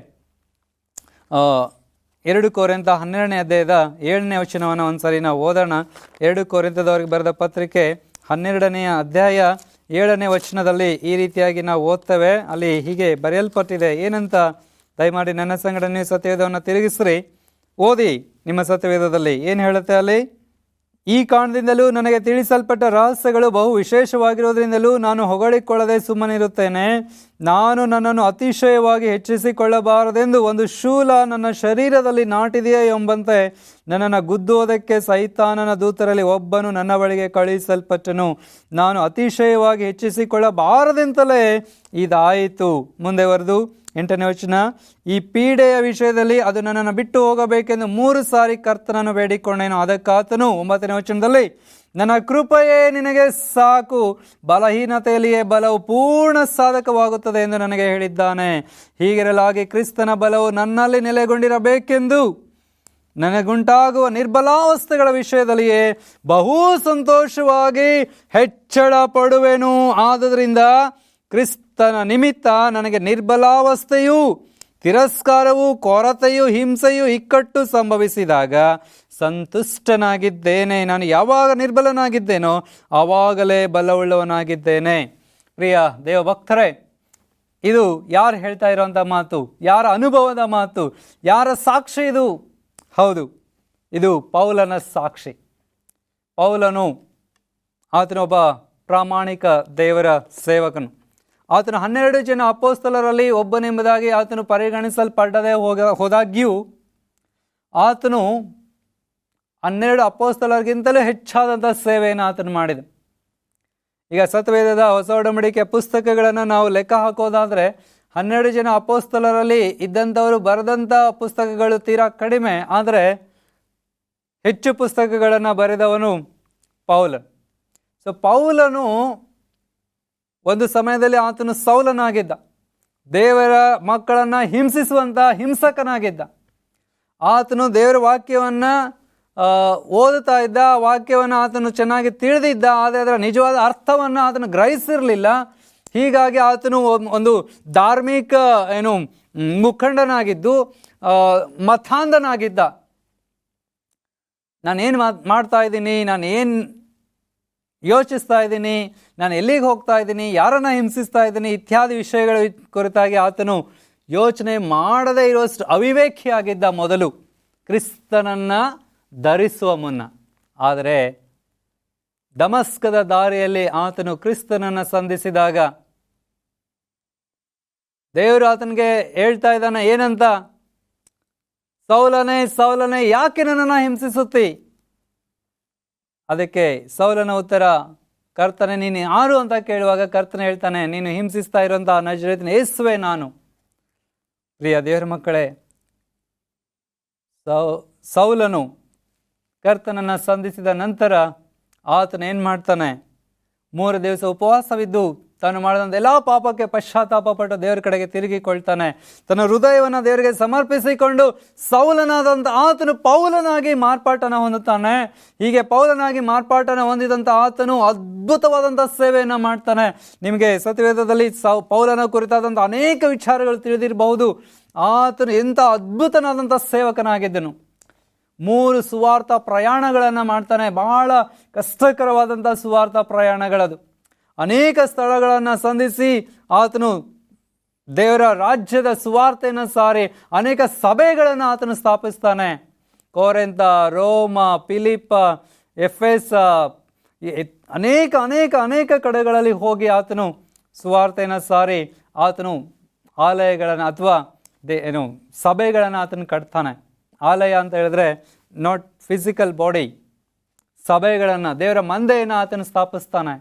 2 ಕೊರಿಂಥ 12ನೇ ಅಧ್ಯಾಯದ 7ನೇ ವಚನವನ್ನು ಒಂದ್ಸರಿ ನಾವು ಓದೋಣ. 2 ಕೊರಿಂಥದವರಿಗೆ ಬರೆದ ಪತ್ರಿಕೆ 12ನೇ ಅಧ್ಯಾಯ 7ನೇ ವಚನದಲ್ಲಿ ಈ ರೀತಿಯಾಗಿ ನಾವು ಓದ್ತೇವೆ. ಅಲ್ಲಿ ಹೀಗೆ ಬರೆಯಲ್ಪಟ್ಟಿದೆ, ಏನಂತ ದಯಮಾಡಿ ನನ್ನ ಸಂಗಡ ನೀವು ಸತ್ಯವೇದವನ್ನು ತಿರುಗಿಸ್ರಿ, ಓದಿ ನಿಮ್ಮ ಸತ್ಯವೇದದಲ್ಲಿ ಏನು ಹೇಳುತ್ತೆ ಅಲ್ಲಿ. ಈ ಕಾರಣದಿಂದಲೂ ನನಗೆ ತಿಳಿಸಲ್ಪಟ್ಟ ರಹಸ್ಯಗಳು ಬಹು ವಿಶೇಷವಾಗಿರುವುದರಿಂದಲೂ ನಾನು ಹೊಗಳಿಕೊಳ್ಳದೆ ಸುಮ್ಮನಿರುತ್ತೇನೆ. ನಾನು ನನ್ನನ್ನು ಅತಿಶಯವಾಗಿ ಹೆಚ್ಚಿಸಿಕೊಳ್ಳಬಾರದೆಂದು ಒಂದು ಶೂಲ ನನ್ನ ಶರೀರದಲ್ಲಿ ನಾಟಿದೆಯೇ ಎಂಬಂತೆ ನನ್ನನ್ನು ಗುದ್ದುವುದಕ್ಕೆ ಸೈತಾನನ ದೂತರಲ್ಲಿ ಒಬ್ಬನು ನನ್ನ ಬಳಿಗೆ ಕಳುಹಿಸಲ್ಪಟ್ಟನು. ನಾನು ಅತಿಶಯವಾಗಿ ಹೆಚ್ಚಿಸಿಕೊಳ್ಳಬಾರದೆಂತಲೇ ಇದಾಯಿತು. ಮುಂದೆ ಬರೆದು 8ನೇ ವಚನ, ಈ ಪೀಡೆಯ ವಿಷಯದಲ್ಲಿ ಅದು ನನ್ನನ್ನು ಬಿಟ್ಟು ಹೋಗಬೇಕೆಂದು 3 ಸಾರಿ ಕರ್ತನನ್ನು ಬೇಡಿಕೊಂಡೇನು. ಅದಕ್ಕಾತನು 9ನೇ ವಚನದಲ್ಲಿ, ನನ್ನ ಕೃಪೆಯೇ ನಿನಗೆ ಸಾಕು, ಬಲಹೀನತೆಯಲ್ಲಿಯೇ ಬಲವು ಪೂರ್ಣ ಸಾಧಕವಾಗುತ್ತದೆ ಎಂದು ನನಗೆ ಹೇಳಿದ್ದಾನೆ. ಹೀಗಿರಲಾಗಿ ಕ್ರಿಸ್ತನ ಬಲವು ನನ್ನಲ್ಲಿ ನೆಲೆಗೊಂಡಿರಬೇಕೆಂದು ನನಗುಂಟಾಗುವ ನಿರ್ಬಲಾವಸ್ಥೆಗಳ ವಿಷಯದಲ್ಲಿಯೇ ಬಹು ಸಂತೋಷವಾಗಿ ಹೆಚ್ಚಳ ಪಡುವೆನು. ಆದುದರಿಂದ ಕ್ರಿಸ್ತನ ನಿಮಿತ್ತ ನನಗೆ ನಿರ್ಬಲಾವಸ್ಥೆಯೂ ತಿರಸ್ಕಾರವೂ ಕೊರತೆಯೂ ಹಿಂಸೆಯೂ ಇಕ್ಕಟ್ಟು ಸಂಭವಿಸಿದಾಗ ಸಂತುಷ್ಟನಾಗಿದ್ದೇನೆ. ನಾನು ಯಾವಾಗ ನಿರ್ಬಲನಾಗಿದ್ದೇನೋ ಆವಾಗಲೇ ಬಲವುಳ್ಳವನಾಗಿದ್ದೇನೆ. ಪ್ರಿಯ ದೇವ ಭಕ್ತರೇ, ಇದು ಯಾರು ಹೇಳ್ತಾ ಇರೋಂಥ ಮಾತು? ಯಾರ ಅನುಭವದ ಮಾತು? ಯಾರ ಸಾಕ್ಷಿ ಇದು? ಹೌದು, ಇದು ಪೌಲನ ಸಾಕ್ಷಿ. ಪೌಲನು ಆತನೊಬ್ಬ ಪ್ರಾಮಾಣಿಕ ದೇವರ ಸೇವಕನು. ಆತನು 12 ಜನ ಅಪೊಸ್ತಲರಲ್ಲಿ ಒಬ್ಬನೆಂಬುದಾಗಿ ಆತನು ಪರಿಗಣಿಸಲ್ಪಡದೆ ಹೋದಾಗ್ಯೂ ಆತನು 12 ಅಪೊಸ್ತಲರಿಗಿಂತಲೂ ಹೆಚ್ಚಾದಂಥ ಸೇವೆಯನ್ನು ಆತನು ಮಾಡಿದ. ಈಗ ಸತ್ಯವೇದದ ಹೊಸ ಒಡಂಬಡಿಕೆ ಪುಸ್ತಕಗಳನ್ನು ನಾವು ಲೆಕ್ಕ ಹಾಕೋದಾದರೆ 12 ಜನ ಅಪೊಸ್ತಲರಲ್ಲಿ ಇದ್ದಂಥವರು ಬರೆದಂಥ ಪುಸ್ತಕಗಳು ತೀರಾ ಕಡಿಮೆ, ಆದರೆ ಹೆಚ್ಚು ಪುಸ್ತಕಗಳನ್ನು ಬರೆದವನು ಪೌಲನು. ಸೊ ಪೌಲನು ಒಂದು ಸಮಯದಲ್ಲಿ ಆತನು ಸೌಲನಾಗಿದ್ದ, ದೇವರ ಮಕ್ಕಳನ್ನು ಹಿಂಸಿಸುವಂಥ ಹಿಂಸಕನಾಗಿದ್ದ. ಆತನು ದೇವರ ವಾಕ್ಯವನ್ನು ಓದುತ್ತಾ ಇದ್ದ, ವಾಕ್ಯವನ್ನು ಆತನು ಚೆನ್ನಾಗಿ ತಿಳಿದಿದ್ದ, ಆದರೆ ಅದರ ನಿಜವಾದ ಅರ್ಥವನ್ನು ಆತನು ಗ್ರಹಿಸಿರಲಿಲ್ಲ. ಹೀಗಾಗಿ ಆತನು ಒಂದು ಧಾರ್ಮಿಕ ಮುಖಂಡನಾಗಿದ್ದು ಮತಾಂಧನಾಗಿದ್ದ. ನಾನೇನು ಮಾಡ್ತಾ ಇದ್ದೀನಿ, ನಾನು ಏನು ಯೋಚಿಸ್ತಾ ಇದ್ದೀನಿ, ನಾನು ಎಲ್ಲಿಗೆ ಹೋಗ್ತಾ ಇದ್ದೀನಿ, ಯಾರನ್ನು ಹಿಂಸಿಸ್ತಾ ಇದ್ದೀನಿ ಇತ್ಯಾದಿ ವಿಷಯಗಳ ಕುರಿತಾಗಿ ಆತನು ಯೋಚನೆ ಮಾಡದೇ ಇರುವಷ್ಟು ಅವಿವೇಕಿಯಾಗಿದ್ದ ಮೊದಲು, ಕ್ರಿಸ್ತನನ್ನು ಧರಿಸುವ ಮುನ್ನ. ಆದರೆ ದಮಸ್ಕದ ದಾರಿಯಲ್ಲಿ ಆತನು ಕ್ರಿಸ್ತನನ್ನು ಸಂಧಿಸಿದಾಗ ದೇವರು ಆತನಿಗೆ ಹೇಳ್ತಾ ಇದ್ದಾನೆ, ಏನಂತ? ಸೌಲನೇ ಸೌಲನೇ, ಯಾಕೆ ನನ್ನನ್ನು ಹಿಂಸಿಸುತ್ತಿ? ಅದಕ್ಕೆ ಸೌಲನ ಉತ್ತರ, ಕರ್ತನೆ ನೀನು ಯಾರು ಅಂತ ಕೇಳುವಾಗ ಕರ್ತನೆ ಹೇಳ್ತಾನೆ, ನೀನು ಹಿಂಸಿಸ್ತಾ ಇರುವಂಥ ನಜರೇತಿನ ಯೇಸುವೆ ನಾನು. ಪ್ರಿಯ ದೇವರ ಮಕ್ಕಳೇ, ಸೌಲನು ಕರ್ತನನ್ನು ಸಂಧಿಸಿದ ನಂತರ ಆತನು ಏನು ಮಾಡ್ತಾನೆ? 3 ದಿವಸ ಉಪವಾಸವಿದ್ದು ತಾನು ಮಾಡಿದಂಥ ಎಲ್ಲ ಪಾಪಕ್ಕೆ ಪಶ್ಚಾತ್ತಾಪ ಪಟ್ಟು ದೇವರ ಕಡೆಗೆ ತಿರುಗಿಕೊಳ್ತಾನೆ. ತನ್ನ ಹೃದಯವನ್ನು ದೇವರಿಗೆ ಸಮರ್ಪಿಸಿಕೊಂಡು ಸೌಲನಾದಂಥ ಆತನು ಪೌಲನಾಗಿ ಮಾರ್ಪಾಟನ ಹೊಂದುತ್ತಾನೆ. ಹೀಗೆ ಪೌಲನಾಗಿ ಮಾರ್ಪಾಟನ ಹೊಂದಿದಂಥ ಆತನು ಅದ್ಭುತವಾದಂಥ ಸೇವೆಯನ್ನು ಮಾಡ್ತಾನೆ. ನಿಮಗೆ ಸತ್ಯವೇದದಲ್ಲಿ ಪೌಲನ ಕುರಿತಾದಂಥ ಅನೇಕ ವಿಚಾರಗಳು ತಿಳಿದಿರಬಹುದು. ಆತನು ಎಂಥ ಅದ್ಭುತನಾದಂಥ ಸೇವಕನಾಗಿದ್ದನು. 3 ಸುವಾರ್ಥ ಪ್ರಯಾಣಗಳನ್ನು ಮಾಡ್ತಾನೆ. ಬಹಳ ಕಷ್ಟಕರವಾದಂಥ ಸುವಾರ್ಥ ಪ್ರಯಾಣಗಳದು. ಅನೇಕ ಸ್ಥಳಗಳನ್ನು ಸಂಧಿಸಿ ಆತನು ದೇವರ ರಾಜ್ಯದ ಸುವಾರ್ತೆಯನ್ನು ಸಾರಿ ಅನೇಕ ಸಭೆಗಳನ್ನು ಆತನು ಸ್ಥಾಪಿಸ್ತಾನೆ. ಕೊರಿಂಥ, ರೋಮ, ಫಿಲಿಪ್ಪ, ಎಫೆಸ, ಅನೇಕ ಅನೇಕ ಅನೇಕ ಕಡೆಗಳಲ್ಲಿ ಹೋಗಿ ಆತನು ಸುವಾರ್ತೆಯನ್ನು ಸಾರಿ ಆತನು ಆಲಯಗಳನ್ನು ಅಥವಾ ಸಭೆಗಳನ್ನು ಆತನು ಕಟ್ತಾನೆ. ಆಲಯ ಅಂತ ಹೇಳಿದ್ರೆ ನಾಟ್ ಫಿಸಿಕಲ್ ಬಾಡಿ, ಸಭೆಗಳನ್ನು, ದೇವರ ಮಂದೆಯನ್ನು ಆತನು ಸ್ಥಾಪಿಸ್ತಾನೆ.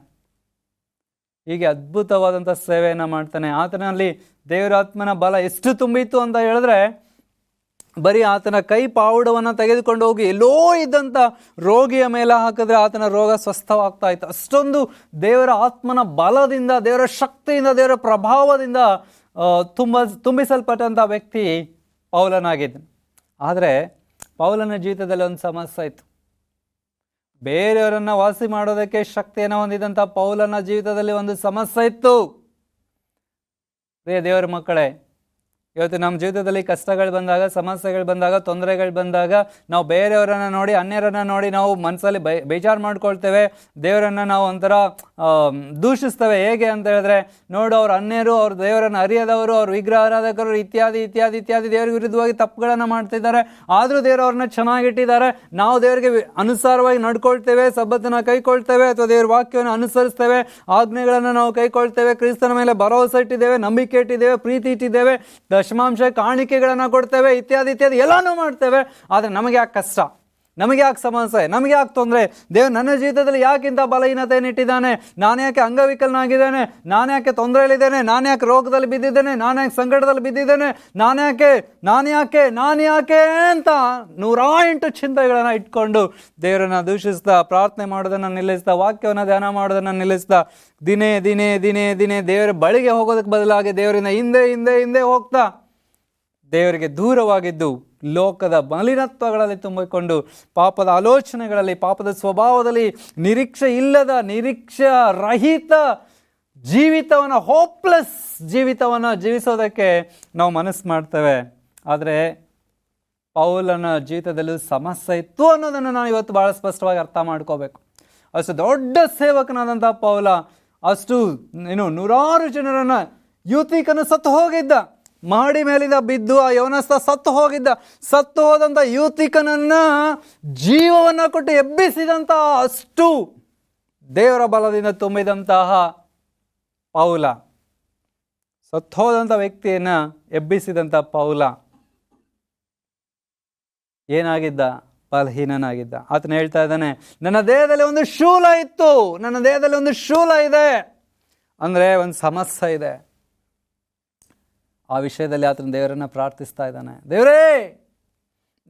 ಹೀಗೆ ಅದ್ಭುತವಾದಂಥ ಸೇವೆಯನ್ನು ಮಾಡ್ತಾನೆ. ಆತನಲ್ಲಿ ದೇವರ ಆತ್ಮನ ಬಲ ಎಷ್ಟು ತುಂಬಿತ್ತು ಅಂತ ಹೇಳಿದ್ರೆ, ಬರೀ ಆತನ ಕೈ ಪಾವುಡವನ್ನು ತೆಗೆದುಕೊಂಡು ಹೋಗಿ ಎಲ್ಲೋ ಇದ್ದಂಥ ರೋಗಿಯ ಮೇಲೆ ಹಾಕಿದ್ರೆ ಆತನ ರೋಗ ಸ್ವಸ್ಥವಾಗ್ತಾ ಇತ್ತು. ಅಷ್ಟೊಂದು ದೇವರ ಆತ್ಮನ ಬಲದಿಂದ, ದೇವರ ಶಕ್ತಿಯಿಂದ, ದೇವರ ಪ್ರಭಾವದಿಂದ ತುಂಬಿಸಲ್ಪಟ್ಟಂಥ ವ್ಯಕ್ತಿ ಪೌಲನಾಗಿದ್ದನು. ಆದರೆ ಪೌಲನ ಜೀವಿತದಲ್ಲಿ ಒಂದು ಸಮಸ್ಯೆ ಇತ್ತು. ಬೇರೆಯವರನ್ನು ವಾಸಿ ಮಾಡೋದಕ್ಕೆ ಶಕ್ತಿಯನ್ನು ಹೊಂದಿದಂಥ ಪೌಲನ ಜೀವಿತದಲ್ಲಿ ಒಂದು ಸಮಸ್ಯೆ ಇತ್ತು. ದೇವರ ಮಕ್ಕಳೇ, ಇವತ್ತು ನಮ್ಮ ಜೀವಿತದಲ್ಲಿ ಕಷ್ಟಗಳು ಬಂದಾಗ, ಸಮಸ್ಯೆಗಳು ಬಂದಾಗ, ತೊಂದರೆಗಳು ಬಂದಾಗ ನಾವು ಬೇರೆಯವರನ್ನು ನೋಡಿ, ಅನ್ಯರನ್ನು ನೋಡಿ ನಾವು ಮನಸ್ಸಲ್ಲಿ ಬೇಜಾರು ಮಾಡ್ಕೊಳ್ತೇವೆ. ದೇವರನ್ನು ನಾವು ಒಂಥರ ದೂಷಿಸ್ತೇವೆ. ಹೇಗೆ ಅಂತ ಹೇಳಿದ್ರೆ, ನೋಡು ಅವ್ರು ಅನ್ಯರು, ಅವ್ರು ದೇವರನ್ನು ಅರಿಯದವರು, ಅವ್ರು ವಿಗ್ರಹ ಆರಾಧಕರು, ಇತ್ಯಾದಿ ಇತ್ಯಾದಿ ಇತ್ಯಾದಿ ದೇವರಿಗೆ ವಿರುದ್ಧವಾಗಿ ತಪ್ಪುಗಳನ್ನು ಮಾಡ್ತಿದ್ದಾರೆ. ಆದರೂ ದೇವರು ಅವ್ರನ್ನ ಚೆನ್ನಾಗಿಟ್ಟಿದ್ದಾರೆ. ನಾವು ದೇವರಿಗೆ ಅನುಸಾರವಾಗಿ ನಡ್ಕೊಳ್ತೇವೆ, ಸಬ್ಬತ್ತನ್ನು ಕೈಕೊಳ್ತೇವೆ, ಅಥವಾ ದೇವರ ವಾಕ್ಯವನ್ನು ಅನುಸರಿಸ್ತೇವೆ, ಆಜ್ಞೆಗಳನ್ನು ನಾವು ಕೈಕೊಳ್ತೇವೆ, ಕ್ರಿಸ್ತನ ಮೇಲೆ ಭರವಸೆ ಇಟ್ಟಿದ್ದೇವೆ, ನಂಬಿಕೆ ಇಟ್ಟಿದ್ದೇವೆ, ಪ್ರೀತಿ ಇಟ್ಟಿದ್ದೇವೆ, ದಶಮಾಂಶ ಕಾಣಿಕೆಗಳನ್ನು ಕೊಡ್ತೇವೆ, ಇತ್ಯಾದಿ ಇತ್ಯಾದಿ ಎಲ್ಲಾನು ಮಾಡ್ತೇವೆ. ಆದರೆ ನಮಗೆ ಯಾಕೆ ಕಷ್ಟ, ನಮಗೆ ಯಾಕೆ ಸಮಸ್ಯೆ, ನಮಗೆ ಯಾಕೆ ತೊಂದರೆ? ದೇವ್ರು ನನ್ನ ಜೀವಿತದಲ್ಲಿ ಯಾಕಿಂತ ಬಲಹೀನತೆಯನ್ನು ಇಟ್ಟಿದ್ದಾನೆ? ನಾನು ಯಾಕೆ ಅಂಗವಿಕಲನಾಗಿದ್ದೇನೆ? ನಾನು ಯಾಕೆ ತೊಂದರೆಯಲ್ಲಿದ್ದೇನೆ? ನಾನು ಯಾಕೆ ರೋಗದಲ್ಲಿ ಬಿದ್ದಿದ್ದೇನೆ? ನಾನು ಯಾಕೆ ಸಂಕಟದಲ್ಲಿ ಬಿದ್ದಿದ್ದೇನೆ? ನಾನು ಯಾಕೆ ಅಂತ 108 ಚಿಂತೆಗಳನ್ನು ಇಟ್ಕೊಂಡು ದೇವರನ್ನು ದೂಷಿಸ್ತಾ, ಪ್ರಾರ್ಥನೆ ಮಾಡೋದನ್ನು ನಿಲ್ಲಿಸ್ತಾ, ವಾಕ್ಯವನ್ನು ಧ್ಯಾನ ಮಾಡೋದನ್ನು ನಿಲ್ಲಿಸ್ತಾ, ದಿನೇ ದಿನೇ ದಿನೇ ದಿನೇ ದೇವರ ಬಳಿಗೆ ಹೋಗೋದಕ್ಕೆ ಬದಲಾಗಿ ದೇವರಿಂದ ಹಿಂದೆ ಹಿಂದೆ ಹಿಂದೆ ಹೋಗ್ತಾ ದೇವರಿಗೆ ದೂರವಾಗಿದ್ದು ಲೋಕದ ಮಲಿನತ್ವಗಳಲ್ಲಿ ತುಂಬಿಕೊಂಡು ಪಾಪದ ಆಲೋಚನೆಗಳಲ್ಲಿ, ಪಾಪದ ಸ್ವಭಾವದಲ್ಲಿ, ನಿರೀಕ್ಷೆ ಇಲ್ಲದ, ನಿರೀಕ್ಷೆ ರಹಿತ ಜೀವಿತವನ್ನು, ಹೋಪ್ಲೆಸ್ ಜೀವಿತವನ್ನು ಜೀವಿಸೋದಕ್ಕೆ ನಾವು ಮನಸ್ಸು ಮಾಡ್ತೇವೆ. ಆದರೆ ಪೌಲನ ಜೀವಿತದಲ್ಲೂ ಸಮಸ್ಯೆ ಇತ್ತು ಅನ್ನೋದನ್ನು ನಾವು ಇವತ್ತು ಭಾಳ ಸ್ಪಷ್ಟವಾಗಿ ಅರ್ಥ ಮಾಡ್ಕೋಬೇಕು. ಅಷ್ಟು ದೊಡ್ಡ ಸೇವಕನಾದಂಥ ಪೌಲ ಅಷ್ಟು 100 ಜನರನ್ನು, ಯೂತಿಕನು ಸತ್ತು ಹೋಗಿದ್ದ, ಮಾಡಿ ಮೇಲಿಂದ ಬಿದ್ದು ಆ ಯೌವನಸ್ಥ ಸತ್ತು ಹೋದಂಥ ಯೂತಿಕನನ್ನ ಜೀವವನ್ನು ಕೊಟ್ಟು ಎಬ್ಬಿಸಿದಂತಹ ಅಷ್ಟು ದೇವರ ಬಲದಿಂದ ತುಂಬಿದಂತಹ ಪೌಲ, ಸತ್ತು ಹೋದಂಥ ವ್ಯಕ್ತಿಯನ್ನ ಎಬ್ಬಿಸಿದಂಥ ಪೌಲ ಏನಾಗಿದ್ದ? ಬಲಹೀನನಾಗಿದ್ದ. ಆತನ ಹೇಳ್ತಾ ಇದ್ದಾನೆ, ನನ್ನ ದೇಹದಲ್ಲಿ ಒಂದು ಶೂಲ ಇತ್ತು, ನನ್ನ ದೇಹದಲ್ಲಿ ಒಂದು ಶೂಲ ಇದೆ ಅಂದರೆ ಒಂದು ಸಮಸ್ಯೆ ಇದೆ. ಆ ವಿಷಯದಲ್ಲಿ ಆತನ ದೇವರನ್ನು ಪ್ರಾರ್ಥಿಸ್ತಾ ಇದ್ದಾನೆ. ದೇವರೇ,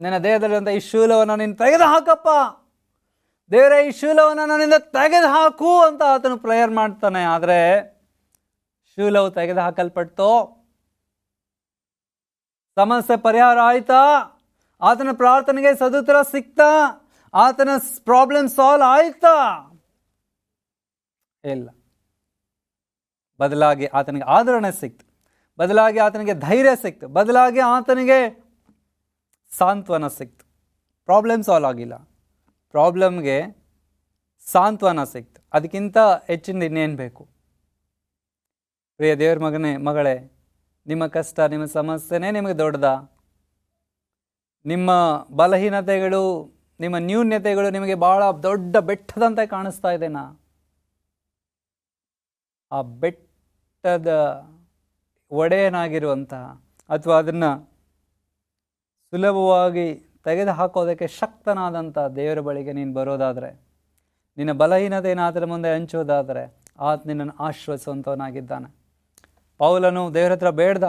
ನನ್ನ ದೇಹದಲ್ಲಿರುವಂಥ ಈ ಶೂಲವನ್ನು ನೀನು ತೆಗೆದು ಹಾಕಪ್ಪ, ದೇವರೇ ಈ ಶೂಲವನ್ನು ನನ್ನಿಂದ ತೆಗೆದು ಹಾಕು ಅಂತ ಆತನು ಪ್ರೇಯರ್ ಮಾಡ್ತಾನೆ. ಆದರೆ ಶೂಲವು ತೆಗೆದು ಹಾಕಲ್ಪಡ್ತೋ? ಸಮಸ್ಯೆ ಪರಿಹಾರ ಆಯ್ತಾ? ಆತನ ಪ್ರಾರ್ಥನೆಗೆ ಸದುತ್ತರ ಸಿಕ್ತಾ? ಆತನ ಪ್ರಾಬ್ಲಮ್ ಸಾಲ್ವ್ ಆಯ್ತಾ? ಇಲ್ಲ. ಬದಲಾಗಿ ಆತನಿಗೆ ಆದರಣೆ ಸಿಕ್ತು, ಬದಲಾಗಿ ಆತನಿಗೆ ಧೈರ್ಯ ಸಿಕ್ತು, ಬದಲಾಗಿ ಆತನಿಗೆ ಸಾಂತ್ವನ ಸಿಕ್ತು. ಪ್ರಾಬ್ಲಮ್ ಸಾಲ್ವ್ ಆಗಿಲ್ಲ, ಪ್ರಾಬ್ಲಮ್ಗೆ ಸಾಂತ್ವನ ಸಿಕ್ತು. ಅದಕ್ಕಿಂತ ಹೆಚ್ಚಿಂದ ಇನ್ನೇನು ಬೇಕು? ಪ್ರಿಯ ದೇವ್ರ ಮಗಳೇ, ನಿಮ್ಮ ಕಷ್ಟ, ನಿಮ್ಮ ಸಮಸ್ಯೆನೇ ನಿಮಗೆ ದೊಡ್ಡದಾ? ನಿಮ್ಮ ಬಲಹೀನತೆಗಳು, ನಿಮ್ಮ ನ್ಯೂನ್ಯತೆಗಳು ನಿಮಗೆ ಭಾಳ ದೊಡ್ಡ ಬೆಟ್ಟದಂತೆ ಕಾಣಿಸ್ತಾ ಇದೆನಾ? ಆ ಬೆಟ್ಟದ ಒಡೆಯನಾಗಿರುವಂತಹ, ಅಥವಾ ಅದನ್ನು ಸುಲಭವಾಗಿ ತೆಗೆದು ಹಾಕೋದಕ್ಕೆ ಶಕ್ತನಾದಂಥ ದೇವರ ಬಳಿಗೆ ನೀನು ಬರೋದಾದರೆ, ನಿನ್ನ ಬಲಹೀನತೆಯನ್ನು ಆತನ ಮುಂದೆ ಹಂಚೋದಾದರೆ, ಆತ ನಿನ್ನನ್ನು ಆಶ್ರಯಿಸುವಂಥವನಾಗಿದ್ದಾನೆ. ಪೌಲನು ದೇವರ ಹತ್ರ ಬೇಡ್ದ,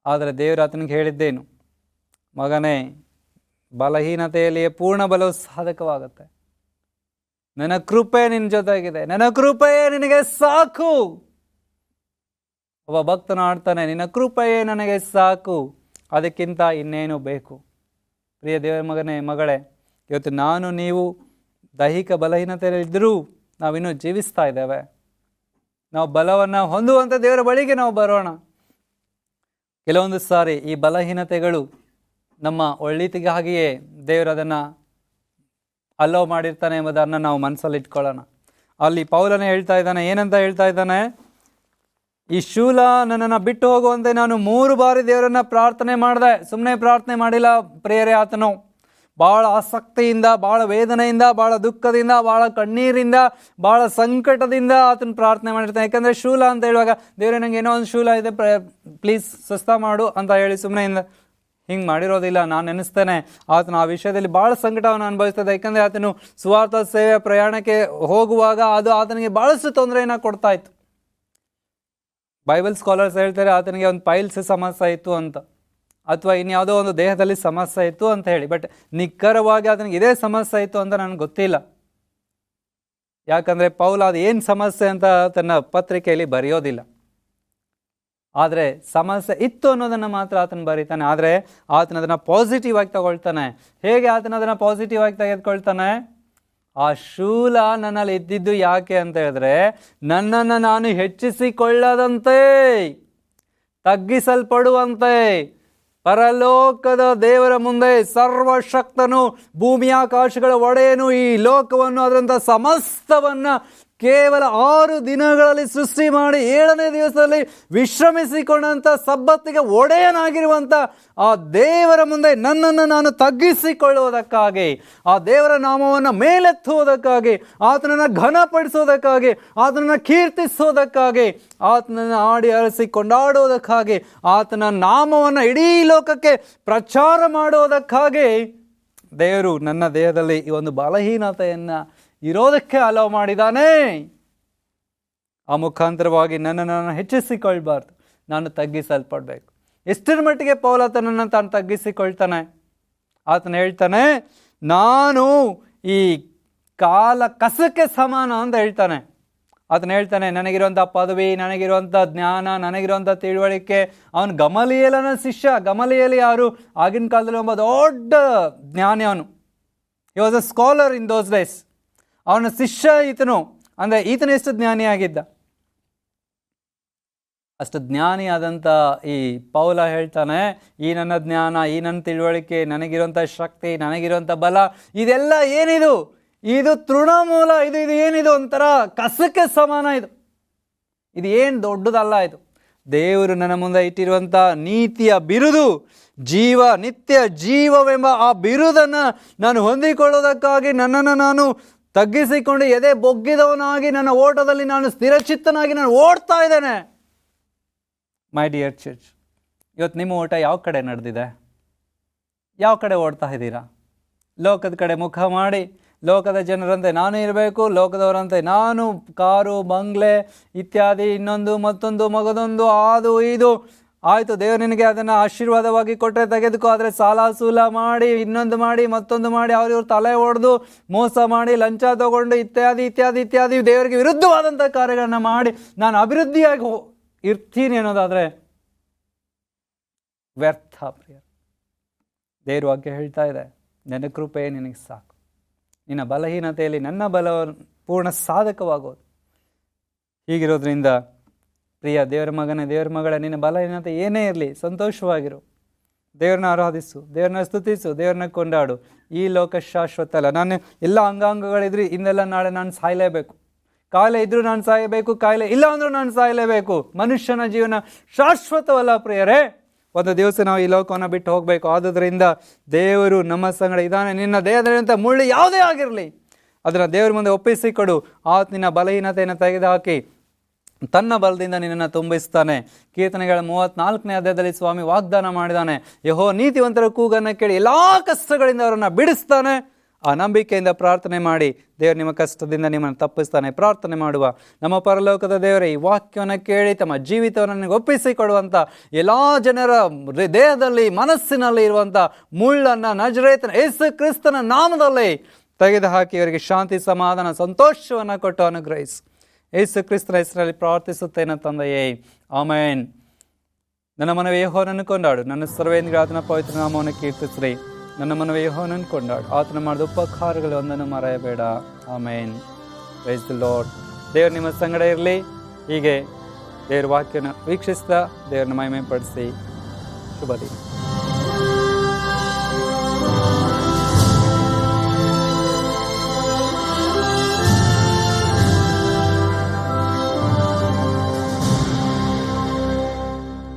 ಆದರೆ ದೇವರು ಆತನಿಗೆ ಹೇಳಿದ್ದೇನು? ಮಗನೇ, ಬಲಹೀನತೆಯಲ್ಲಿಯೇ ಪೂರ್ಣ ಬಲವು ಸಾಧಕವಾಗುತ್ತೆ. ನನ್ನ ಕೃಪೆ ನಿನ್ನ ಜೊತೆಗಿದೆ, ನನ್ನ ಕೃಪೆಯೇ ನಿನಗೆ ಸಾಕು. ಒಬ್ಬ ಭಕ್ತನು ಆಡ್ತಾನೆ, ನಿನ್ನ ಕೃಪೆಯೇ ನನಗೆ ಸಾಕು, ಅದಕ್ಕಿಂತ ಇನ್ನೇನು ಬೇಕು? ಪ್ರಿಯ ದೇವರ ಮಗಳೇ, ಇವತ್ತು ನಾನು ನೀವು ದೈಹಿಕ ಬಲಹೀನತೆಯಲ್ಲಿದ್ದರೂ ನಾವಿನ್ನೂ ಜೀವಿಸ್ತಾ ಇದ್ದೇವೆ. ನಾವು ಬಲವನ್ನು ಹೊಂದುವಂಥ ದೇವರ ಬಳಿಗೆ ನಾವು ಬರೋಣ. ಕೆಲವೊಂದು ಸಾರಿ ಈ ಬಲಹೀನತೆಗಳು ನಮ್ಮ ಒಳ್ಳೆತಿಗಾಗಿಯೇ ದೇವರು ಅದನ್ನು ಅಲೋ ಮಾಡಿರ್ತಾನೆ ಎಂಬುದನ್ನು ನಾವು ಮನಸ್ಸಲ್ಲಿ ಇಟ್ಕೊಳ್ಳೋಣ. ಅಲ್ಲಿ ಪೌಲನೇ ಹೇಳ್ತಾ ಇದ್ದಾನೆ, ಏನಂತ ಹೇಳ್ತಾ ಇದ್ದಾನೆ? ಈ ಶೂಲ ನನ್ನನ್ನು ಬಿಟ್ಟು ಹೋಗುವಂತೆ ನಾನು 3 ಬಾರಿ ದೇವರನ್ನು ಪ್ರಾರ್ಥನೆ ಮಾಡಿದೆ. ಸುಮ್ಮನೆ ಪ್ರಾರ್ಥನೆ ಮಾಡಿಲ್ಲ ಪ್ರಿಯರೇ, ಆತನು ಭಾಳ ಆಸಕ್ತಿಯಿಂದ, ಭಾಳ ವೇದನೆಯಿಂದ, ಭಾಳ ದುಃಖದಿಂದ, ಭಾಳ ಕಣ್ಣೀರಿಂದ, ಭಾಳ ಸಂಕಟದಿಂದ ಆತನ ಪ್ರಾರ್ಥನೆ ಮಾಡಿರ್ತಾನೆ. ಯಾಕಂದರೆ ಶೂಲ ಅಂತ ಹೇಳುವಾಗ, ದೇವರೇ ನನಗೆ ಏನೋ ಒಂದು ಶೂಲ ಇದೆ, ಪ್ಲೀಸ್ ಸ್ವಸ್ಥ ಮಾಡು ಅಂತ ಹೇಳಿ ಸುಮ್ಮನೆ ಹಿಂಗೆ ಮಾಡಿರೋದಿಲ್ಲ. ನಾನು ನೆನೆಸ್ತೇನೆ ಆತನ ಆ ವಿಷಯದಲ್ಲಿ ಭಾಳ ಸಂಕಟವನ್ನು ಅನುಭವಿಸ್ತದೆ. ಯಾಕಂದರೆ ಆತನು ಸುವಾರ್ಥ ಸೇವೆ ಪ್ರಯಾಣಕ್ಕೆ ಹೋಗುವಾಗ ಅದು ಆತನಿಗೆ ಭಾಳಷ್ಟು ತೊಂದರೆಯನ್ನು ಕೊಡ್ತಾ ಇತ್ತು. ಬೈಬಲ್ ಸ್ಕಾಲರ್ಸ್ ಹೇಳ್ತಾರೆ ಆತನಿಗೆ ಒಂದು ಪೈಲ್ಸ್ ಸಮಸ್ಯೆ ಇತ್ತು ಅಂತ, ಅಥವಾ ಇನ್ಯಾವುದೋ ಒಂದು ದೇಹದಲ್ಲಿ ಸಮಸ್ಯೆ ಇತ್ತು ಅಂತ ಹೇಳಿ. ಬಟ್ ನಿಖರವಾಗಿ ಆತನಿಗೆ ಇದೇ ಸಮಸ್ಯೆ ಇತ್ತು ಅಂತ ನನಗೆ ಗೊತ್ತಿಲ್ಲ. ಯಾಕಂದರೆ ಪೌಲ ಅದು ಏನು ಸಮಸ್ಯೆ ಅಂತ ತನ್ನ ಪತ್ರಿಕೆಯಲ್ಲಿ ಬರೆಯೋದಿಲ್ಲ. ಆದರೆ ಸಮಸ್ಯೆ ಇತ್ತು ಅನ್ನೋದನ್ನು ಮಾತ್ರ ಆತನ ಬರೀತಾನೆ. ಆದರೆ ಆತನ ಅದನ್ನು ಪಾಸಿಟಿವ್ ಆಗಿ ತಗೊಳ್ತಾನೆ. ಹೇಗೆ ಆತನ ಅದನ್ನು ಪಾಸಿಟಿವ್ ಆಗಿ ತೆಗೆದುಕೊಳ್ತಾನೆ? ಆ ಶೂಲ ನನ್ನಲ್ಲಿ ಇದ್ದಿದ್ದು ಯಾಕೆ ಅಂತ ಹೇಳಿದ್ರೆ, ನನ್ನನ್ನು ನಾನು ಹೆಚ್ಚಿಸಿಕೊಳ್ಳದಂತೆ, ತಗ್ಗಿಸಲ್ಪಡುವಂತೆ, ಪರಲೋಕದ ದೇವರ ಮುಂದೆ ಸರ್ವಶಕ್ತನು, ಭೂಮಿಯಾಕಾಶಗಳ ಒಡೆಯನು, ಈ ಲೋಕವನ್ನು ಅದರಂಥ ಸಮಸ್ತವನ್ನು ಕೇವಲ 6 ದಿನಗಳಲ್ಲಿ ಸೃಷ್ಟಿ ಮಾಡಿ 7ನೇ ದಿವಸದಲ್ಲಿ ವಿಶ್ರಮಿಸಿಕೊಂಡಂಥ ಸಬ್ಬತ್ತಿಗೆ ಒಡೆಯನಾಗಿರುವಂಥ ಆ ದೇವರ ಮುಂದೆ ನನ್ನನ್ನು ನಾನು ತಗ್ಗಿಸಿಕೊಳ್ಳುವುದಕ್ಕಾಗಿ, ಆ ದೇವರ ನಾಮವನ್ನು ಮೇಲೆತ್ತುವುದಕ್ಕಾಗಿ, ಆತನನ್ನು ಘನಪಡಿಸೋದಕ್ಕಾಗಿ, ಆತನನ್ನು ಕೀರ್ತಿಸೋದಕ್ಕಾಗಿ, ಆತನನ್ನು ಆಡಿ ಅರಸಿ ಕೊಂಡಾಡೋದಕ್ಕಾಗಿ, ಆತನ ನಾಮವನ್ನು ಇಡೀ ಲೋಕಕ್ಕೆ ಪ್ರಚಾರ ಮಾಡೋದಕ್ಕಾಗಿ ದೇವರು ನನ್ನ ದೇಹದಲ್ಲಿ ಈ ಒಂದು ಬಲಹೀನತೆಯನ್ನು ಇರೋದಕ್ಕೆ ಅಲೋ ಮಾಡಿದ್ದಾನೆ. ಆ ಮುಖಾಂತರವಾಗಿ ನನ್ನನ್ನು ನಾನು ಹೆಚ್ಚಿಸಿಕೊಳ್ಬಾರ್ದು, ನಾನು ತಗ್ಗಿಸಲ್ಪಡಬೇಕು. ಎಷ್ಟರ ಮಟ್ಟಿಗೆ ಪೌಲ ತನ್ನನ್ನು ತಾನು ತಗ್ಗಿಸಿಕೊಳ್ತಾನೆ? ಆತನು ಹೇಳ್ತಾನೆ, ನಾನು ಈ ಕಾಲ ಕಸಕ್ಕೆ ಸಮಾನ ಅಂತ ಹೇಳ್ತಾನೆ. ಆತನು ಹೇಳ್ತಾನೆ, ನನಗಿರುವಂಥ ಪದವಿ, ನನಗಿರುವಂಥ ಜ್ಞಾನ, ನನಗಿರುವಂಥ ತಿಳುವಳಿಕೆ. ಅವನು ಗಮಲಿಯೇಲನ ಶಿಷ್ಯ. ಗಮಲಿಯೇಲ ಯಾರು? ಆಗಿನ ಕಾಲದಲ್ಲಿ ಒಬ್ಬ ದೊಡ್ಡ ಜ್ಞಾನಿ ಅವನು. He was a scholar in those days. ಅವನ ಶಿಷ್ಯ ಈತನು. ಅಂದರೆ ಈತನು ಎಷ್ಟು ಜ್ಞಾನಿಯಾಗಿದ್ದ? ಅಷ್ಟು ಜ್ಞಾನಿಯಾದಂಥ ಈ ಪೌಲ ಹೇಳ್ತಾನೆ, ಈ ನನ್ನ ಜ್ಞಾನ, ಈ ನನ್ನ ತಿಳುವಳಿಕೆ, ನನಗಿರುವಂಥ ಶಕ್ತಿ, ನನಗಿರುವಂಥ ಬಲ, ಇದೆಲ್ಲ ಏನಿದು? ಇದು ತೃಣಮೂಲ. ಇದು ಏನಿದು? ಒಂಥರ ಕಸಕ್ಕೆ ಸಮಾನ. ಇದು ಏನು ದೊಡ್ಡದಲ್ಲ. ಇದು ದೇವರು ನನ್ನ ಮುಂದೆ ಇಟ್ಟಿರುವಂಥ ನೀತಿಯ ಬಿರುದು, ನಿತ್ಯ ಜೀವವೆಂಬ ಆ ಬಿರುದನ್ನು ನಾನು ಹೊಂದಿಕೊಳ್ಳೋದಕ್ಕಾಗಿ ನನ್ನನ್ನು ನಾನು ತಗ್ಗಿಸಿಕೊಂಡು ಎದೆ ಬೊಗ್ಗಿದವನಾಗಿ ನನ್ನ ಓಟದಲ್ಲಿ ನಾನು ಸ್ಥಿರಚಿತ್ತನಾಗಿ ನಾನು ಓಡ್ತಾ ಇದ್ದೇನೆ. ಮೈ ಡಿಯರ್ ಚರ್ಚ್, ಇವತ್ತು ನಿಮ್ಮ ಓಟ ಯಾವ ಕಡೆ ನಡೆದಿದೆ? ಯಾವ ಕಡೆ ಓಡ್ತಾ ಇದ್ದೀರಾ? ಲೋಕದ ಕಡೆ ಮುಖ ಮಾಡಿ ಲೋಕದ ಜನರಂತೆ ನಾನು ಇರಬೇಕು, ಲೋಕದವರಂತೆ ನಾನು ಕಾರು, ಬಂಗ್ಲೆ ಇತ್ಯಾದಿ, ಇನ್ನೊಂದು ಮತ್ತೊಂದು ಮಗದೊಂದು, ಅದು ಇದು ಆಯಿತು, ದೇವರು ನಿನಗೆ ಅದನ್ನು ಆಶೀರ್ವಾದವಾಗಿ ಕೊಟ್ಟರೆ ತೆಗೆದುಕೋ. ಆದರೆ ಸಾಲ ಸೂಲ ಮಾಡಿ, ಇನ್ನೊಂದು ಮಾಡಿ, ಮತ್ತೊಂದು ಮಾಡಿ, ಅವ್ರಿವ್ರು ತಲೆ ಹೊಡೆದು ಮೋಸ ಮಾಡಿ, ಲಂಚ ತಗೊಂಡು ಇತ್ಯಾದಿ ಇತ್ಯಾದಿ ಇತ್ಯಾದಿ ದೇವರಿಗೆ ವಿರುದ್ಧವಾದಂಥ ಕಾರ್ಯಗಳನ್ನು ಮಾಡಿ ನಾನು ಅಭಿವೃದ್ಧಿಯಾಗಿ ಇರ್ತೀನಿ ಅನ್ನೋದಾದರೆ ವ್ಯರ್ಥ. ಪ್ರಿಯ, ದೇವ್ರ ವಾಕ್ಯ ಹೇಳ್ತಾ ಇದೆ, ನನ್ನ ಕೃಪೆ ನಿನಗೆ ಸಾಕು, ನಿನ್ನ ಬಲಹೀನತೆಯಲ್ಲಿ ನನ್ನ ಬಲವನ್ನು ಪೂರ್ಣ ಸಾಧಕವಾಗೋದು. ಹೀಗಿರೋದ್ರಿಂದ ಪ್ರಿಯ ದೇವರ ಮಗನೇ, ದೇವರ ಮಗಳ, ನಿನ್ನ ಬಲಹೀನತೆ ಏನೇ ಇರಲಿ ಸಂತೋಷವಾಗಿರು. ದೇವ್ರನ್ನ ಆರಾಧಿಸು, ದೇವ್ರನ್ನ ಸ್ತುತಿಸು, ದೇವ್ರನ್ನ ಕೊಂಡಾಡು. ಈ ಲೋಕ ಶಾಶ್ವತ ಅಲ್ಲ. ನಾನು ಎಲ್ಲ ಅಂಗಾಂಗಗಳಿದ್ರಿ ಇಂದೆಲ್ಲ ನಾಳೆ ನಾನು ಸಾಯಲೇಬೇಕು. ಕಾಯಿಲೆ ಇದ್ರೂ ನಾನು ಸಾಯಬೇಕು, ಕಾಯಿಲೆ ಇಲ್ಲ ಅಂದ್ರೂ ನಾನು ಸಾಯಲೇಬೇಕು. ಮನುಷ್ಯನ ಜೀವನ ಶಾಶ್ವತವಲ್ಲ ಪ್ರಿಯರೇ. ಒಂದು ದಿವಸ ನಾವು ಈ ಲೋಕವನ್ನು ಬಿಟ್ಟು ಹೋಗಬೇಕು. ಆದುದರಿಂದ ದೇವರು ನಮ್ಮ ಸಂಗಡ ಇದ್ದಾನೆ. ನಿನ್ನ ದೇಹದಲ್ಲಿರುವಂಥ ಮುಳ್ಳು ಯಾವುದೇ ಆಗಿರಲಿ ಅದನ್ನು ದೇವರ ಮುಂದೆ ಒಪ್ಪಿಸಿಕೊಡು. ನಿನ್ನ ಬಲಹೀನತೆಯನ್ನು ತೆಗೆದುಹಾಕಿ ತನ್ನ ಬಲದಿಂದ ನಿನ್ನನ್ನು ತುಂಬಿಸ್ತಾನೆ. ಕೀರ್ತನೆಗಳ 34ನೇ ಅಧ್ಯಾಯದಲ್ಲಿ ಸ್ವಾಮಿ ವಾಗ್ದಾನ ಮಾಡಿದ್ದಾನೆ, ಯೆಹೋ ನೀತಿವಂತರ ಕೂಗನ್ನು ಕೇಳಿ ಎಲ್ಲ ಕಷ್ಟಗಳಿಂದ ಅವರನ್ನು ಬಿಡಿಸ್ತಾನೆ. ಆ ನಂಬಿಕೆಯಿಂದ ಪ್ರಾರ್ಥನೆ ಮಾಡಿ ದೇವರು ನಿಮ್ಮ ಕಷ್ಟದಿಂದ ನಿಮ್ಮನ್ನು ತಪ್ಪಿಸ್ತಾನೆ. ಪ್ರಾರ್ಥನೆ ಮಾಡುವ. ನಮ್ಮ ಪರಲೋಕದ ದೇವರೇ, ಈ ವಾಕ್ಯವನ್ನು ಕೇಳಿ ತಮ್ಮ ಜೀವಿತವನ್ನು ನನಗೆ ಒಪ್ಪಿಸಿಕೊಡುವಂಥ ಎಲ್ಲ ಜನರ ದೇಹದಲ್ಲಿ, ಮನಸ್ಸಿನಲ್ಲಿ ಇರುವಂಥ ಮುಳ್ಳನ್ನು ನಜರೇತನ ಯೇಸು ಕ್ರಿಸ್ತನ ನಾಮದಲ್ಲಿ ತೆಗೆದುಹಾಕಿ ಅವರಿಗೆ ಶಾಂತಿ, ಸಮಾಧಾನ, ಸಂತೋಷವನ್ನು ಕೊಟ್ಟು ಅನುಗ್ರಹಿಸು. ಯೇಸು ಕ್ರಿಸ್ತನ ಹೆಸರಲ್ಲಿ ಪ್ರಾರ್ಥಿಸುತ್ತೇನೆ ತಂದೆಯೇ, ಆಮೇನ್. ನನ್ನ ಮನವಿ ಯೆಹೋವನನ್ನು ಕೊಂಡಾಡು, ನನ್ನ ಸರ್ವೇಂದ್ರಿಯ ಆತನ ಪವಿತ್ರ ನಾಮವನ್ನು ಕೀರ್ತಿಸ್ರಿ. ನನ್ನ ಮನವಿ ಯೆಹೋವನನ್ನು ಕೊಂಡಾಡು, ಆತನ ಮಾಡಿದ ಉಪಕಾರಗಳು ಒಂದನ್ನು ಮರೆಯಬೇಡ. ಆಮೇನ್. Praise the lord. ದೇವರು ನಿಮ್ಮ ಸಂಗಡ ಇರಲಿ. ಹೀಗೆ ದೇವರ ವಾಕ್ಯನ ವೀಕ್ಷಿಸ್ತಾ ದೇವರನ್ನ ಮಹಿಮೆ ಪಡಿಸಿ. ಶುಭ ದಿನ.